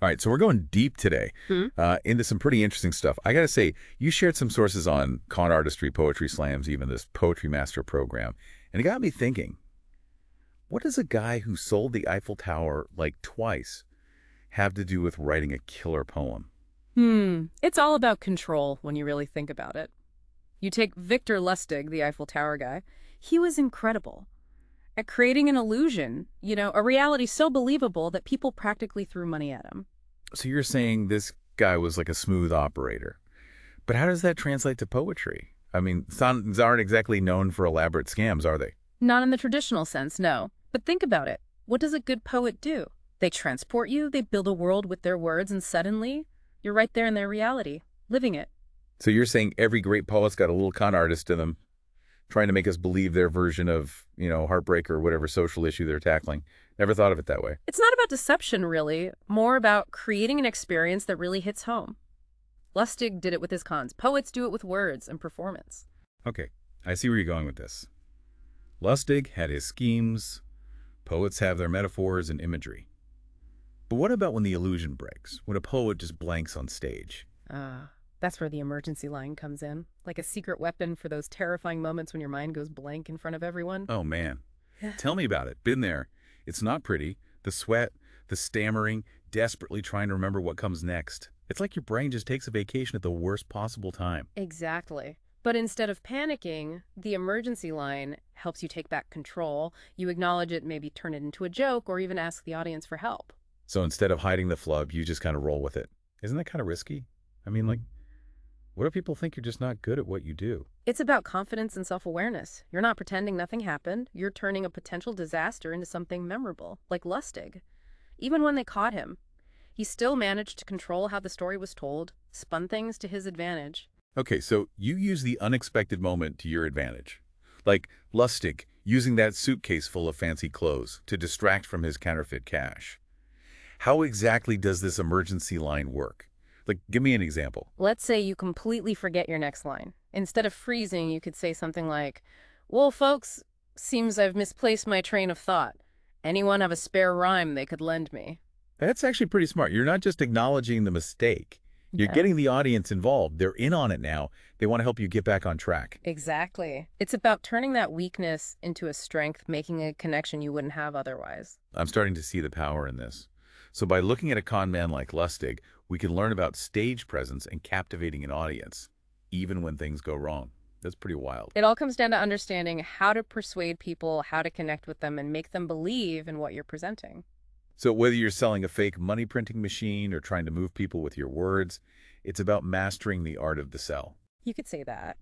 All right, so we're going deep today Hmm? into some pretty interesting stuff. I got to say, you shared some sources on con artistry, poetry slams, even this Poetry Master program. And it got me thinking, what does a guy who sold the Eiffel Tower like twice have to do with writing a killer poem? It's all about control when you really think about it. You take Victor Lustig, the Eiffel Tower guy. He was incredible at creating an illusion, a reality so believable that people practically threw money at him. So you're saying this guy was like a smooth operator. But how does that translate to poetry? I mean, songs aren't exactly known for elaborate scams, are they? Not in the traditional sense, no. But think about it. What does a good poet do? They transport you, they build a world with their words, and suddenly, you're right there in their reality, living it. So you're saying every great poet's got a little con artist in them, trying to make us believe their version of, heartbreak or whatever social issue they're tackling. Never thought of it that way. It's not about deception, really. More about creating an experience that really hits home. Lustig did it with his cons. Poets do it with words and performance. Okay, I see where you're going with this. Lustig had his schemes. Poets have their metaphors and imagery. But what about when the illusion breaks? When a poet just blanks on stage? That's where the emergency line comes in. Like a secret weapon for those terrifying moments when your mind goes blank in front of everyone. Oh, man. Tell me about it. Been there. It's not pretty. The sweat, the stammering, desperately trying to remember what comes next. It's like your brain just takes a vacation at the worst possible time. Exactly. But instead of panicking, the emergency line helps you take back control. You acknowledge it, maybe turn it into a joke, or even ask the audience for help. So instead of hiding the flub, you just kind of roll with it. Isn't that kind of risky? I mean, what if people think you're just not good at what you do? It's about confidence and self-awareness. You're not pretending nothing happened. You're turning a potential disaster into something memorable, like Lustig. Even when they caught him, he still managed to control how the story was told, spun things to his advantage. Okay, so you use the unexpected moment to your advantage. Like Lustig using that suitcase full of fancy clothes to distract from his counterfeit cash. How exactly does this emergency line work? Give me an example. Let's say you completely forget your next line. Instead of freezing, you could say something like, "Well, folks, seems I've misplaced my train of thought. Anyone have a spare rhyme they could lend me?" That's actually pretty smart. You're not just acknowledging the mistake. You're Yeah. getting the audience involved. They're in on it now. They want to help you get back on track. Exactly. It's about turning that weakness into a strength, making a connection you wouldn't have otherwise. I'm starting to see the power in this. So by looking at a con man like Lustig, we can learn about stage presence and captivating an audience, even when things go wrong. That's pretty wild. It all comes down to understanding how to persuade people, how to connect with them, and make them believe in what you're presenting. So whether you're selling a fake money printing machine or trying to move people with your words, it's about mastering the art of the sell. You could say that.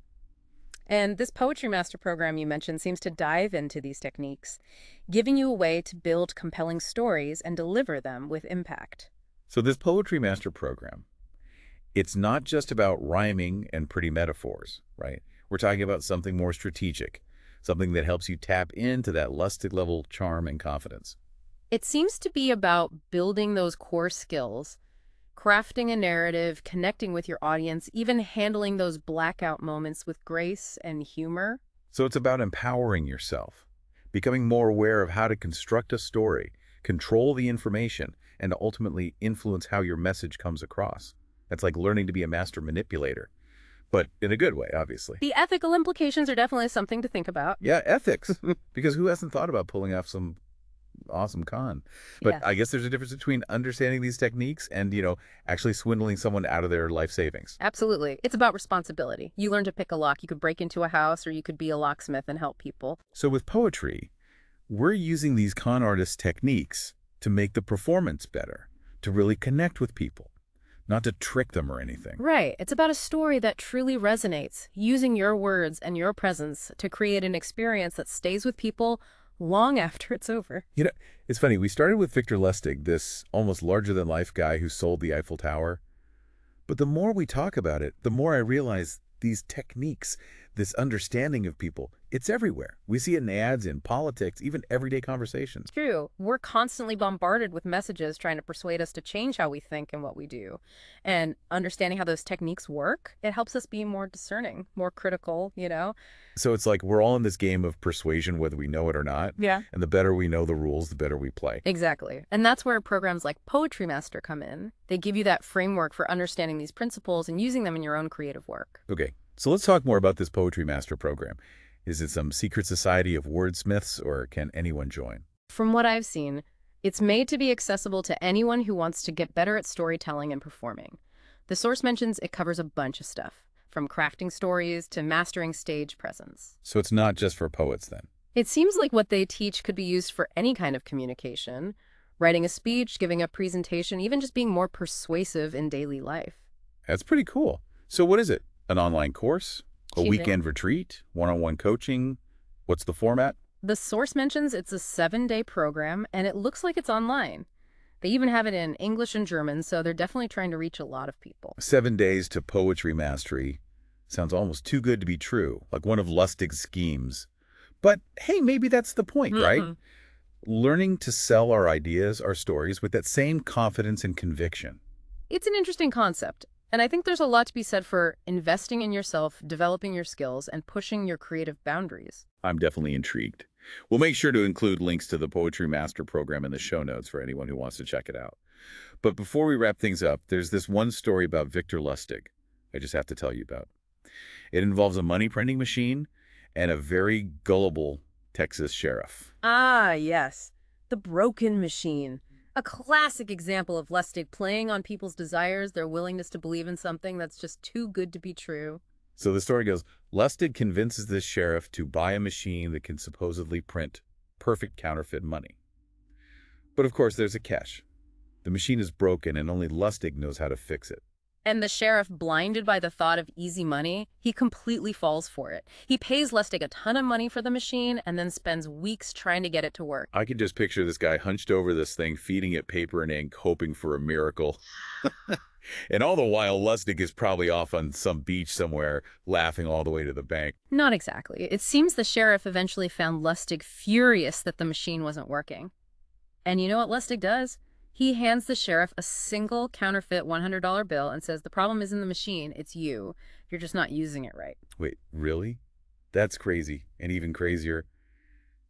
And this Poetry Master program you mentioned seems to dive into these techniques, giving you a way to build compelling stories and deliver them with impact. So this Poetry Master program, it's not just about rhyming and pretty metaphors, right? We're talking about something more strategic, something that helps you tap into that Lustig level charm and confidence. It seems to be about building those core skills, crafting a narrative, connecting with your audience, even handling those blackout moments with grace and humor. So it's about empowering yourself, becoming more aware of how to construct a story, control the information, and ultimately influence how your message comes across. That's like learning to be a master manipulator, but in a good way, obviously. The ethical implications are definitely something to think about. Yeah, ethics, because who hasn't thought about pulling off some awesome con? But Yes. I guess there's a difference between understanding these techniques and, actually swindling someone out of their life savings. Absolutely. It's about responsibility. You learn to pick a lock. You could break into a house, or you could be a locksmith and help people. So with poetry, we're using these con artist techniques to make the performance better, to really connect with people, not to trick them or anything. Right. It's about a story that truly resonates, using your words and your presence to create an experience that stays with people long after it's over. It's funny. We started with Victor Lustig, this almost larger-than-life guy who sold the Eiffel Tower. But the more we talk about it, the more I realize these techniques, This understanding of people, it's everywhere. We see it in ads, in politics, even everyday conversations. True. We're constantly bombarded with messages trying to persuade us to change how we think and what we do. And understanding how those techniques work, it helps us be more discerning, more critical, you know? So it's like we're all in this game of persuasion, whether we know it or not. Yeah. And the better we know the rules, the better we play. Exactly. And that's where programs like Poetry Master come in. They give you that framework for understanding these principles and using them in your own creative work. Okay, so let's talk more about this Poetry Master program. Is it some secret society of wordsmiths, or can anyone join? From what I've seen, it's made to be accessible to anyone who wants to get better at storytelling and performing. The source mentions it covers a bunch of stuff, from crafting stories to mastering stage presence. So it's not just for poets then? It seems like what they teach could be used for any kind of communication, writing a speech, giving a presentation, even just being more persuasive in daily life. That's pretty cool. So what is it? An online course? A Excuse me? weekend retreat? One-on-one coaching? What's the format? The source mentions it's a 7-day program, and it looks like it's online. They even have it in English and German, so they're definitely trying to reach a lot of people. 7 days to poetry mastery. Sounds almost too good to be true, like one of Lustig's schemes. But hey, maybe that's the point, right? Learning to sell our ideas, our stories, with that same confidence and conviction. It's an interesting concept, and I think there's a lot to be said for investing in yourself, developing your skills, and pushing your creative boundaries. I'm definitely intrigued. We'll make sure to include links to the Poetry Master program in the show notes for anyone who wants to check it out. But before we wrap things up, there's this one story about Victor Lustig I just have to tell you about. It involves a money printing machine and a very gullible Texas sheriff. Ah, yes. The broken machine. A classic example of Lustig playing on people's desires, their willingness to believe in something that's just too good to be true. So the story goes, Lustig convinces this sheriff to buy a machine that can supposedly print perfect counterfeit money. But of course, there's a catch. The machine is broken and only Lustig knows how to fix it. And the sheriff, blinded by the thought of easy money, he completely falls for it. He pays Lustig a ton of money for the machine and then spends weeks trying to get it to work. I can just picture this guy hunched over this thing, feeding it paper and ink, hoping for a miracle. And all the while, Lustig is probably off on some beach somewhere, laughing all the way to the bank. Not exactly. It seems the sheriff eventually found Lustig furious that the machine wasn't working. And you know what Lustig does? He hands the sheriff a single counterfeit $100 bill and says, the problem isn't the machine, it's you. You're just not using it right. Wait, really? That's crazy. And even crazier,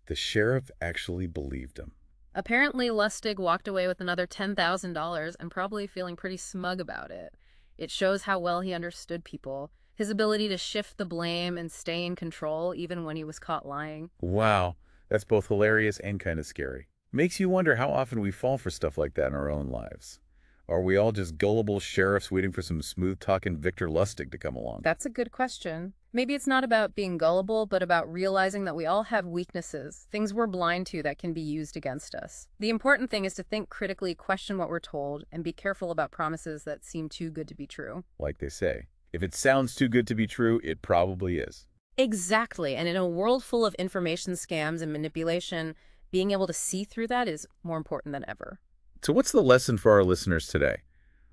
the sheriff actually believed him. Apparently, Lustig walked away with another $10,000 and probably feeling pretty smug about it. It shows how well he understood people, his ability to shift the blame and stay in control even when he was caught lying. Wow, that's both hilarious and kind of scary. Makes you wonder how often we fall for stuff like that in our own lives. Are we all just gullible sheriffs waiting for some smooth-talking Victor Lustig to come along? That's a good question. Maybe it's not about being gullible, but about realizing that we all have weaknesses, things we're blind to that can be used against us. The important thing is to think critically, question what we're told, and be careful about promises that seem too good to be true. Like they say, if it sounds too good to be true, it probably is. Exactly. And in a world full of information scams and manipulation, being able to see through that is more important than ever. So what's the lesson for our listeners today?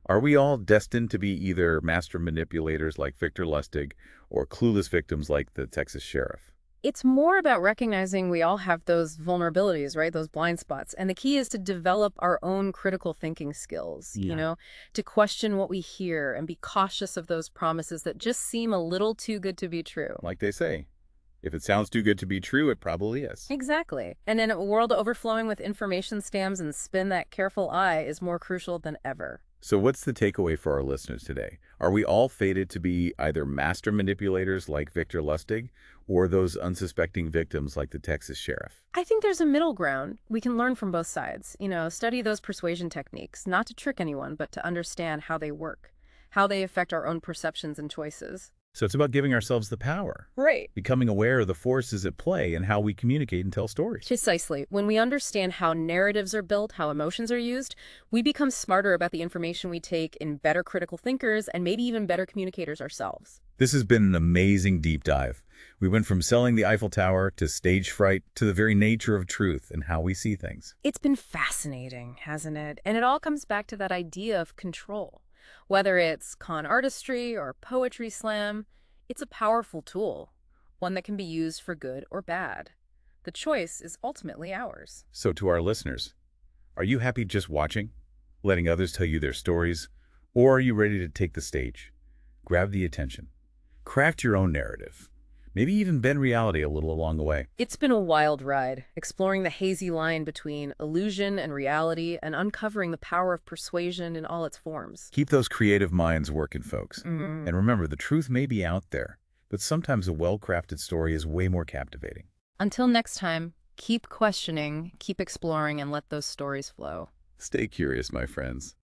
Are we all destined to be either master manipulators like Victor Lustig or clueless victims like the Texas sheriff? It's more about recognizing we all have those vulnerabilities, right? Those blind spots. And the key is to develop our own critical thinking skills, to question what we hear and be cautious of those promises that just seem a little too good to be true. Like they say, if it sounds too good to be true, it probably is. Exactly. And in a world overflowing with information scams and spin that careful eye is more crucial than ever. So what's the takeaway for our listeners today? Are we all fated to be either master manipulators like Victor Lustig or those unsuspecting victims like the Texas sheriff? I think there's a middle ground. We can learn from both sides. Study those persuasion techniques, not to trick anyone, but to understand how they work, how they affect our own perceptions and choices. So it's about giving ourselves the power. Right. Becoming aware of the forces at play and how we communicate and tell stories. Precisely. When we understand how narratives are built, how emotions are used, we become smarter about the information we take and better critical thinkers and maybe even better communicators ourselves. This has been an amazing deep dive. We went from selling the Eiffel Tower to stage fright to the very nature of truth and how we see things. It's been fascinating, hasn't it? And it all comes back to that idea of control. Whether it's con artistry or poetry slam, it's a powerful tool. one that can be used for good or bad. The choice is ultimately ours. So to our listeners, are you happy just watching, letting others tell you their stories, or are you ready to take the stage, grab the attention, craft your own narrative, maybe even bend reality a little along the way? It's been a wild ride, exploring the hazy line between illusion and reality and uncovering the power of persuasion in all its forms. Keep those creative minds working, folks. Mm. And remember, the truth may be out there, but sometimes a well-crafted story is way more captivating. Until next time, keep questioning, keep exploring, and let those stories flow. Stay curious, my friends.